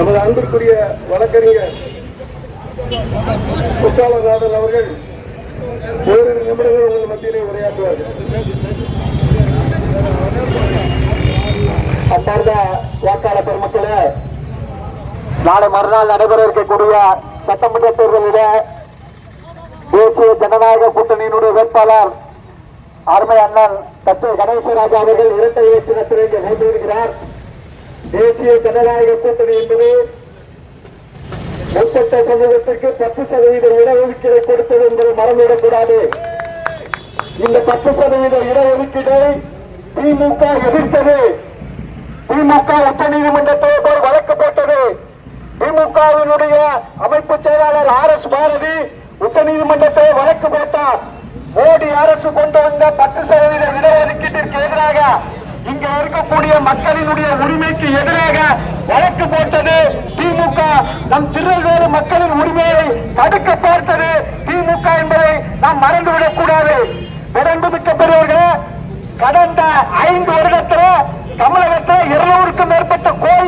நமது அன்பிற்குரிய வழக்கறிஞர் குற்றாலநாதன் அவர்கள் ஓரிரு நிமிடங்கள் உங்கள் மத்தியிலே உரையாற்றுவார்கள். அன்பார்ந்த வாக்காளர் பெருமக்களே, நாளை மறுநாள் நடைபெற இருக்கக்கூடிய சட்டமன்ற தேர்தலில் தேசிய ஜனநாயக கூட்டணியினுடைய வேட்பாளர் அருமை அண்ணன் தச்சை கணேசராஜா அவர்கள் இரட்டை சின்னத்திலே போட்டியிடுகிறார். தேசிய ஜனநாயக கூட்டணி என்பது முற்பட்ட சமூகத்திற்கு 10% இடஒதுக்கீடை கொடுத்தது என்பதை மறந்துவிடக்கூடாது. இந்த 10% இடஒதுக்கீடை திமுக எதிர்த்தது. திமுக உச்ச நீதிமன்றத்தில் ஒரு வழக்கு போட்டது. திமுகவினுடைய அமைப்பு செயலாளர் RS பாரதி உச்ச நீதிமன்றத்தில் வழக்கு போட்டார். மோடி அரசு கொண்டு வந்த 10% இடஒதுக்கீட்டிற்கு எதிராக, இங்க இருக்கக்கூடிய மக்களினுடைய உரிமைக்கு எதிராக வழக்கு போட்டது திமுக. நம் திருநெல்வேலி மக்களின் உரிமையை தடுக்க பார்த்தது திமுக என்பதை நாம் மறந்துவிடக் கூடாது. தொடர்ந்து மிக்கப்படுவர்கள் கடந்த 5 வருடத்தில் தமிழகத்தில் 200க்கும் மேற்பட்ட கோயில்